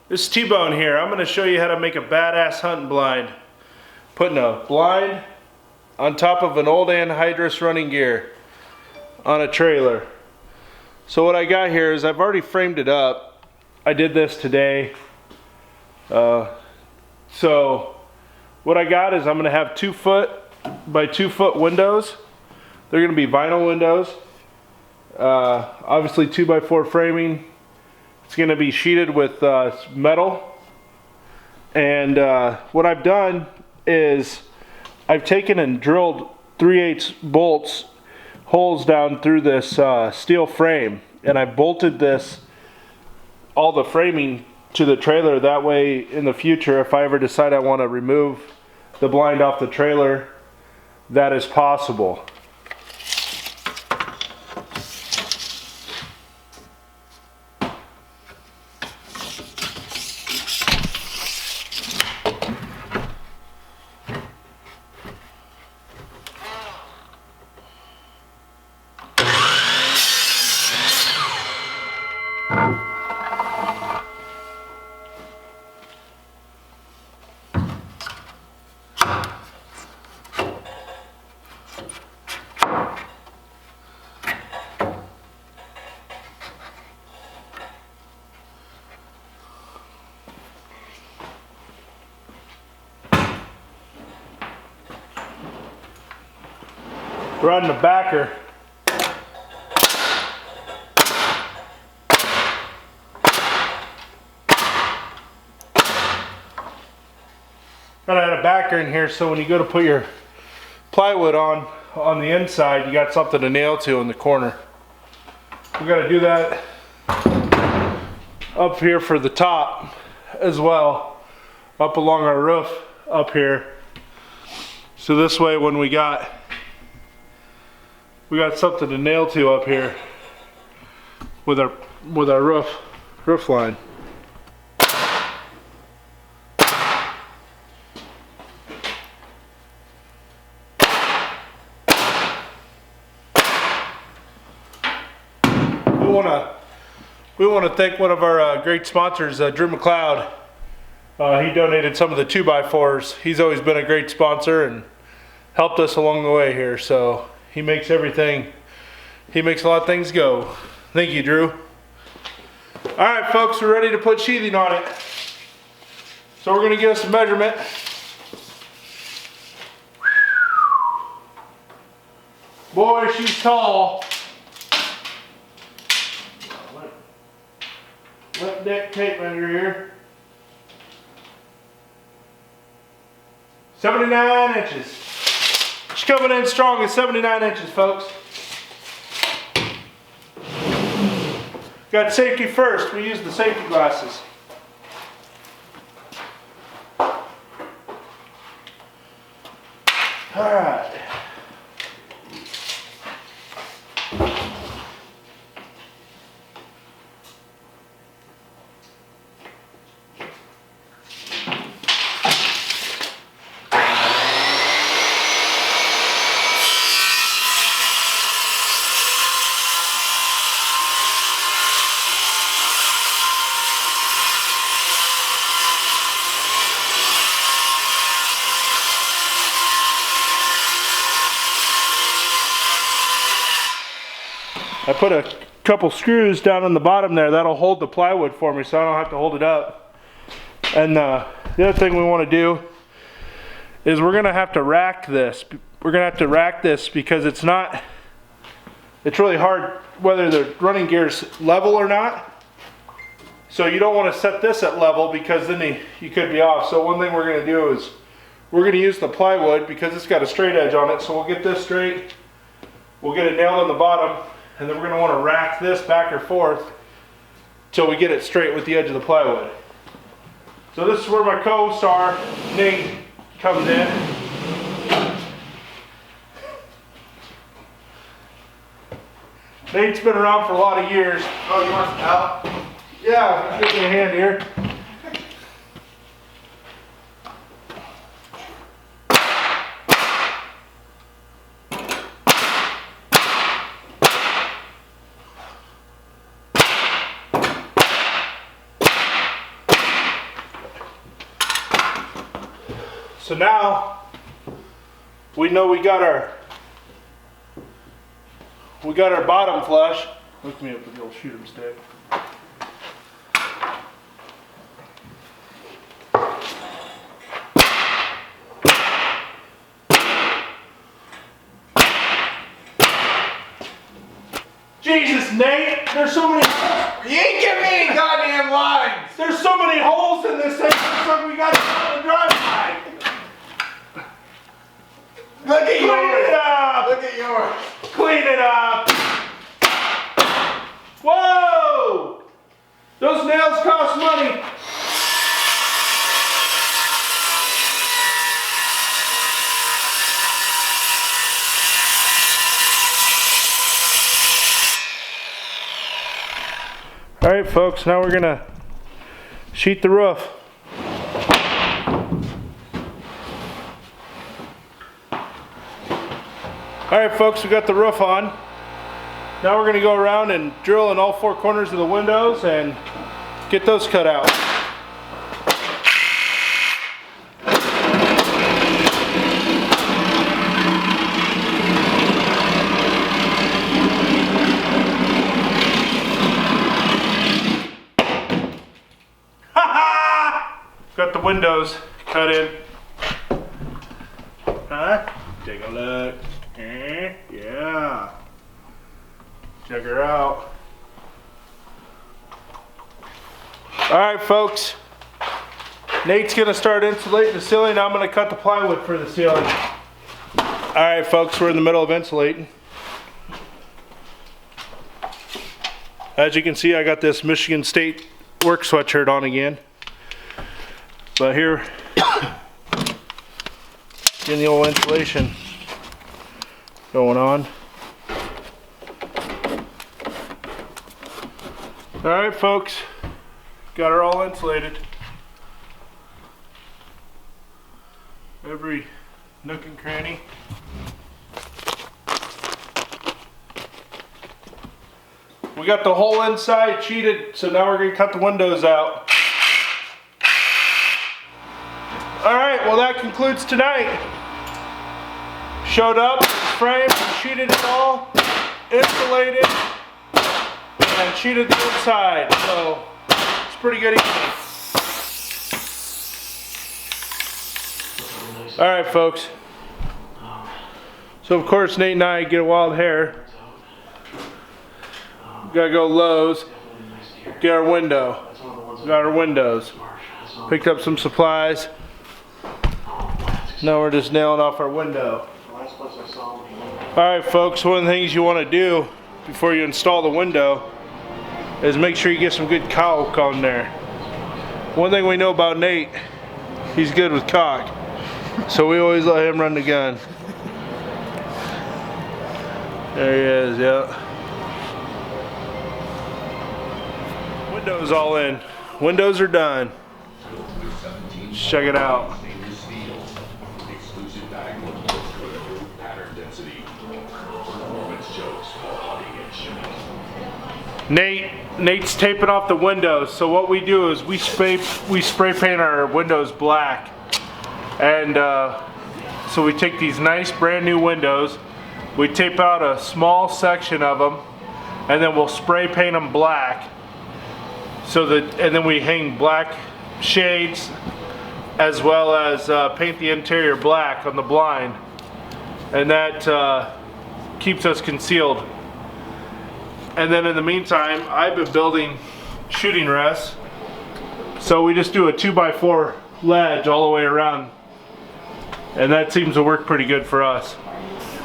This is T-Bone here. I'm going to show you how to make a badass hunting blind. Putting a blind on top of an old anhydrous running gear on a trailer. So what I got here is I've already framed it up. I did this today. So what I got is I'm going to have 2 foot by 2 foot windows. They're going to be vinyl windows. Obviously 2x4 framing. It's going to be sheeted with metal. And what I've done is I've taken and drilled 3/8 bolts holes down through this steel frame, and I bolted all the framing to the trailer. That way in the future, if I ever decide I want to remove the blind off the trailer, that is possible. We're on the backer. Gotta add a backer in here so when you go to put your plywood on the inside, you got something to nail to in the corner. We gotta do that up here for the top as well, up along our roof up here. So this way when we got something to nail to up here with our roof line. We want to thank one of our great sponsors, Drew McLeod. He donated some of the 2x4s. He's always been a great sponsor and helped us along the way here. So he makes everything. He makes a lot of things go. Thank you, Drew. All right, folks, we're ready to put sheathing on it. So we're going to give us a measurement. Boy, she's tall. Left deck tape measure here. 79 inches. She's coming in strong at 79 inches, folks. Got safety first. We use the safety glasses. All right. I put a couple screws down on the bottom there that'll hold the plywood for me so I don't have to hold it up. And the other thing we want to do is we're going to have to rack this. We're going to have to rack this because it's really hard whether the running gear's level or not. So you don't want to set this at level because then you could be off. So one thing we're going to do is we're going to use the plywood because it's got a straight edge on it. So we'll get this straight. We'll get it nailed on the bottom. And then we're going to want to rack this back or forth till we get it straight with the edge of the plywood. So this is where my co-star, Nate, comes in. Nate's been around for a lot of years. Oh, you want some help? Yeah, give me a hand here. So now we know we got our bottom flush. Hook me up with the old shoot 'em stick. Jesus, Nate, there's so many. You ain't giving me any goddamn lines. There's so many holes in this thing. Looks like we got to the drive-by. Look at yours. Clean it up. Look at yours. Clean it up. Whoa! Those nails cost money. All right, folks, now we're gonna sheet the roof. All right, folks, we got the roof on. Now we're gonna go around and drill in all four corners of the windows and get those cut out. Got the windows cut in. Huh? Take a look. Yeah. Check her out. Alright, folks. Nate's gonna start insulating the ceiling. I'm gonna cut the plywood for the ceiling. Alright, folks, we're in the middle of insulating. As you can see, I got this Michigan State work sweatshirt on again. But here, getting the old insulation going on. All right, folks, got her all insulated. Every nook and cranny. We got the whole inside sheeted, so now we're gonna cut the windows out. Alright, well that concludes tonight. Showed up, framed, sheeted it all, insulated, and sheeted the inside. So, it's pretty good evening. Alright, folks. So of course Nate and I get a wild hair. Gotta go Lowe's, get our window. Got our windows. Picked up some supplies. Now we're just nailing off our window. Alright, folks, one of the things you want to do before you install the window is make sure you get some good caulk on there. One thing we know about Nate, he's good with caulk. So we always let him run the gun. There he is, yeah. Windows all in. Windows are done. Check it out. Nate's taping off the windows. So what we do is we spray paint our windows black, and so we take these nice brand new windows, we tape out a small section of them, and then we'll spray paint them black. So that, and then we hang black shades as well as paint the interior black on the blind, and that keeps us concealed. And then in the meantime, I've been building shooting rests. So we just do a 2x4 ledge all the way around. And that seems to work pretty good for us.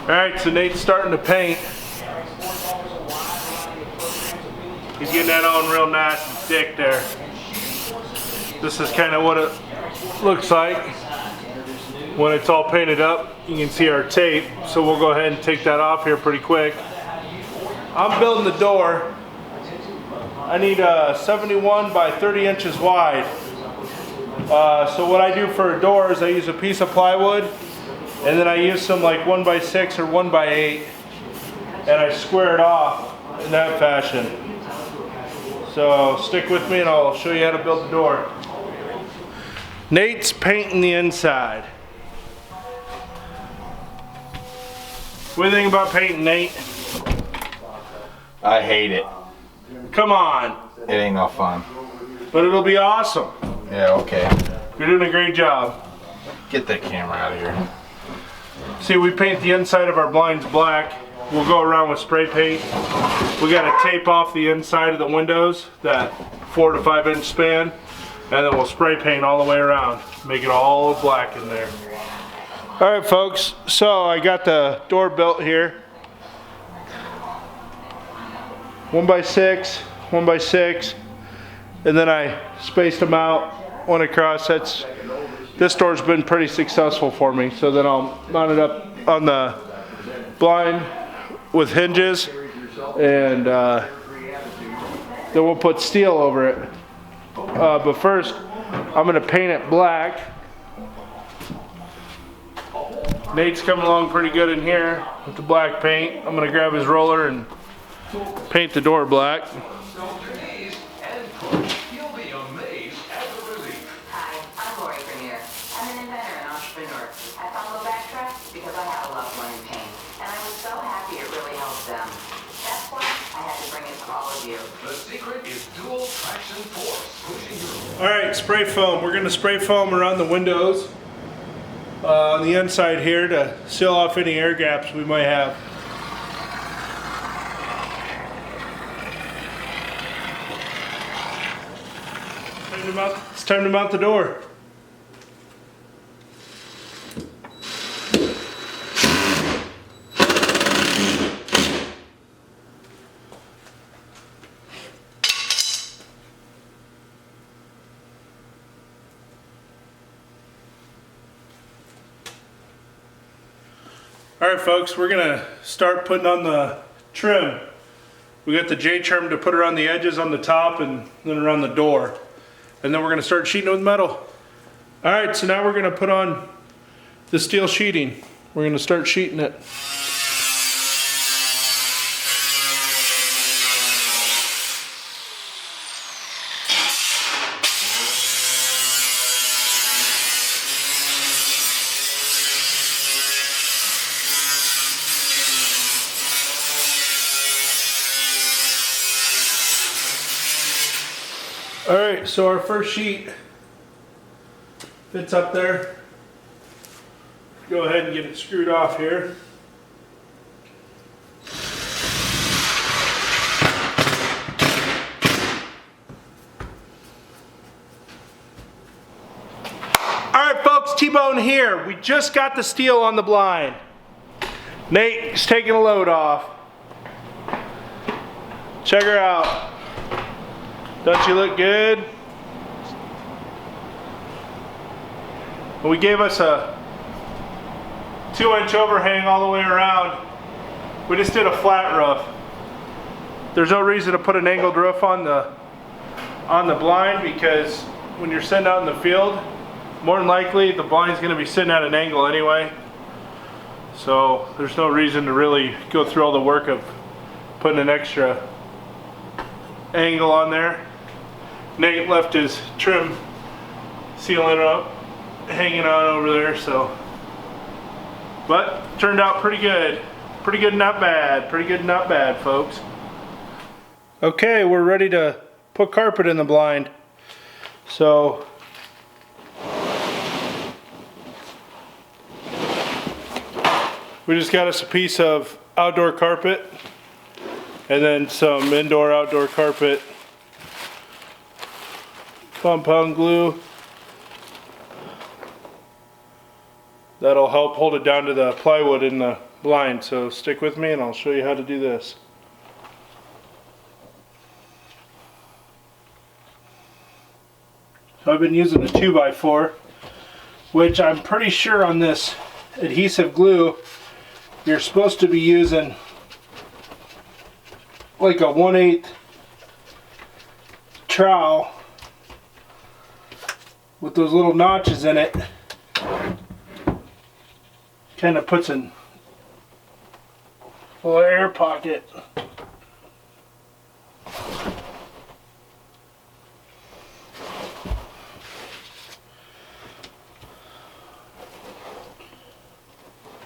Alright, so Nate's starting to paint. He's getting that on real nice and thick there. This is kind of what it looks like when it's all painted up. You can see our tape. So we'll go ahead and take that off here pretty quick. I'm building the door. I need 71 by 30 inches wide. So what I do for a door is I use a piece of plywood, and then I use some like 1x6 or 1x8, and I square it off in that fashion. So stick with me and I'll show you how to build the door. Nate's painting the inside. What do you think about painting, Nate? I hate it. Come on. It ain't no fun. But it'll be awesome. Yeah, okay. You're doing a great job. Get that camera out of here. See, we paint the inside of our blinds black. We'll go around with spray paint. We gotta tape off the inside of the windows, that 4 to 5 inch span, and then we'll spray paint all the way around. Make it all black in there. All right, folks, so I got the door built here. 1x6, 1x6, and then I spaced them out, one across. This door's been pretty successful for me. So then I'll mount it up on the blind with hinges, and then we'll put steel over it. But first, I'm gonna paint it black. Nate's coming along pretty good in here with the black paint. I'm gonna grab his roller and paint the door black. Alright, spray foam. We're going to spray foam around the windows on the inside here to seal off any air gaps we might have. It's time to mount the door. Alright folks, we're going to start putting on the trim. We got the J-trim to put around the edges on the top and then around the door. And then we're going to start sheeting it with metal. Alright, so now we're going to put on the steel sheeting. We're going to start sheeting it. Alright, so our first sheet fits up there. Go ahead and get it screwed off here. Alright folks, T-Bone here. We just got the steel on the blind. Nate's taking a load off. Check her out. Don't she look good? We gave us a 2-inch overhang all the way around. We just did a flat roof. There's no reason to put an angled roof on the blind, because when you're sitting out in the field, more than likely the blind's going to be sitting at an angle anyway. So there's no reason to really go through all the work of putting an extra angle on there. Nate left his trim sealing up, hanging on over there, so. But turned out pretty good. Pretty good, not bad. Pretty good, not bad, folks. Okay, we're ready to put carpet in the blind. So we just got us a piece of outdoor carpet and then some indoor outdoor carpet compound glue. That'll help hold it down to the plywood in the blind, so stick with me and I'll show you how to do this. So I've been using a 2x4, which I'm pretty sure on this adhesive glue you're supposed to be using like a 1/8 trowel with those little notches in it. Kind of puts in a little air pocket.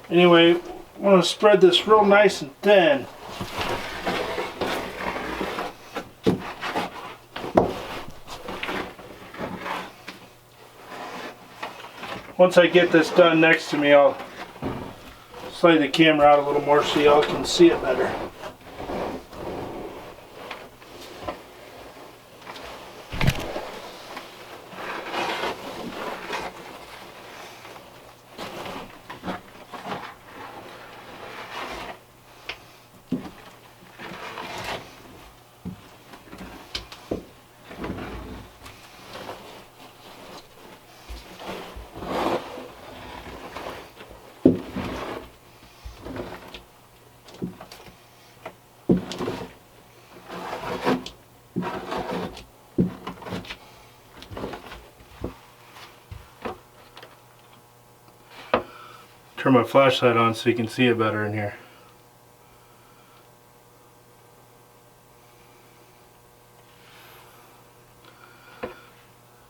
Anyway, I want to spread this real nice and thin. Once I get this done next to me, I'll slide the camera out a little more so y'all can see it better. Turn my flashlight on so you can see it better in here.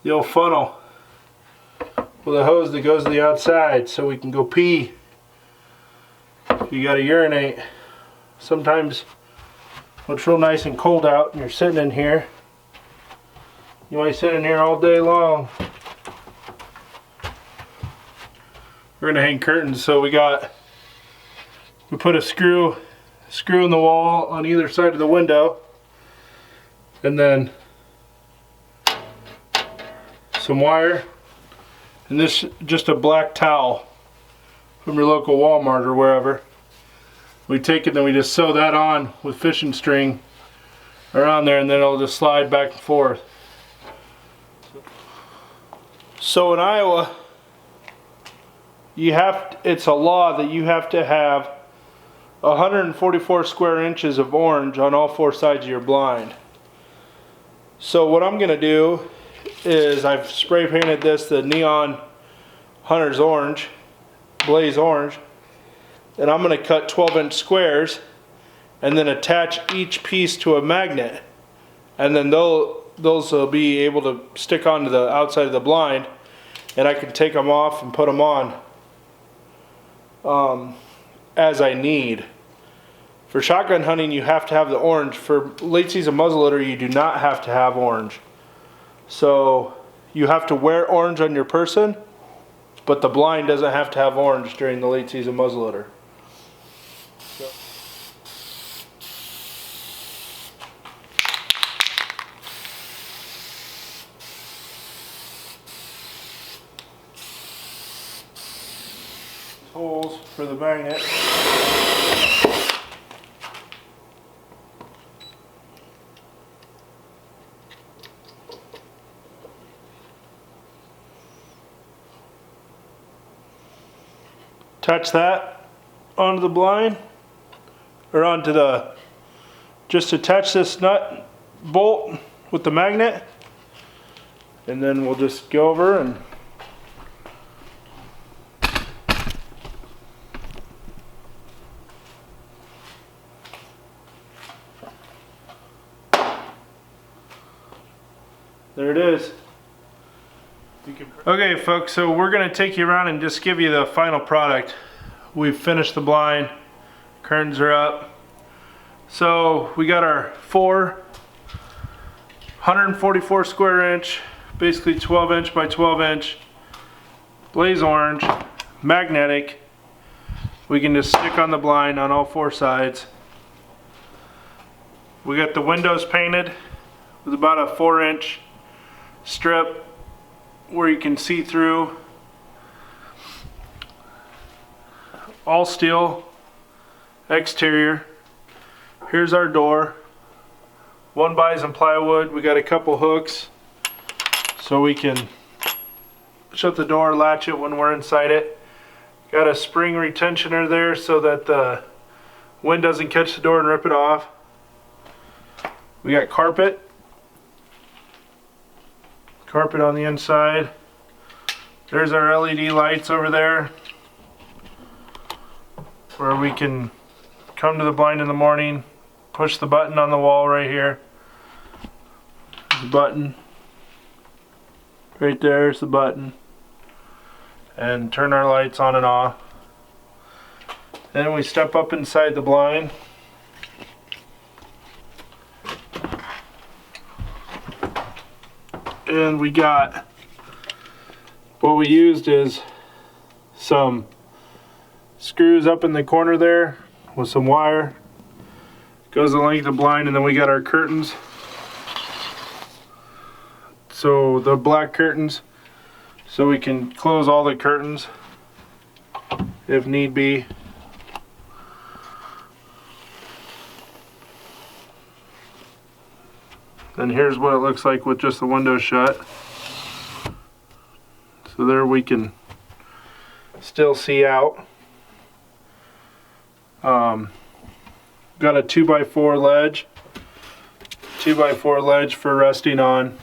The old funnel with a hose that goes to the outside so we can go pee. If you gotta urinate. Sometimes when it's real nice and cold out and you're sitting in here, you might sit in here all day long. We're gonna hang curtains, so we put a screw in the wall on either side of the window, and then some wire, and this just a black towel from your local Walmart or wherever. We take it and we just sew that on with fishing string around there, and then it'll just slide back and forth. So in Iowa, it's a law that you have to have 144 square inches of orange on all four sides of your blind. So what I'm gonna do is I've spray painted this the neon Hunter's orange, blaze orange, and I'm gonna cut 12-inch squares and then attach each piece to a magnet, and then those will be able to stick onto the outside of the blind, and I can take them off and put them on as I need. For shotgun hunting, you have to have the orange. For late season muzzleloader, you do not have to have orange. So you have to wear orange on your person, but the blind doesn't have to have orange during the late season muzzleloader. Holes for the magnet. Attach that onto the blind, or onto the, just attach this nut bolt with the magnet, and then we'll just go over and there it is. Okay folks, so we're going to take you around and just give you the final product. We've finished the blind, curtains are up. So we got our 144 square inch, basically 12 inch by 12 inch, blaze orange, magnetic. We can just stick on the blind on all four sides. We got the windows painted with about a 4-inch strip where you can see through. All steel exterior. Here's our door. 1 bison plywood. We got a couple hooks so we can shut the door, latch it when we're inside it. Got a spring retentioner there so that the wind doesn't catch the door and rip it off. We got carpet on the inside. There's our LED lights over there where we can come to the blind in the morning, push the button on the wall right here. The button right there's the button, and turn our lights on and off. Then we step up inside the blind. And we got, what we used is some screws up in the corner there with some wire. Goes the length of the blind, and then we got our curtains. So the black curtains, so we can close all the curtains if need be. And here's what it looks like with just the window shut. So there we can still see out. Got a 2x4 ledge. 2x4 ledge for resting on.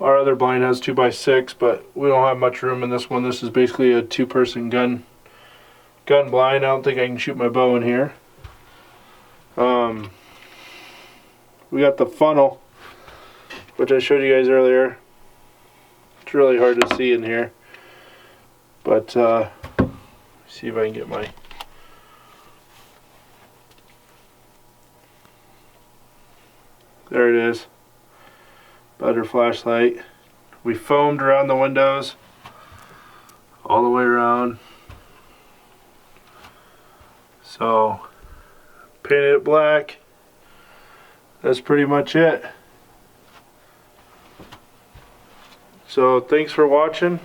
Our other blind has 2x6, but we don't have much room in this one. This is basically a two-person gun blind. I don't think I can shoot my bow in here. We got the funnel, which I showed you guys earlier. It's really hard to see in here, but see if I can get my there it is. Better flashlight. We foamed around the windows all the way around. So painted it black. That's pretty much it. So thanks for watching.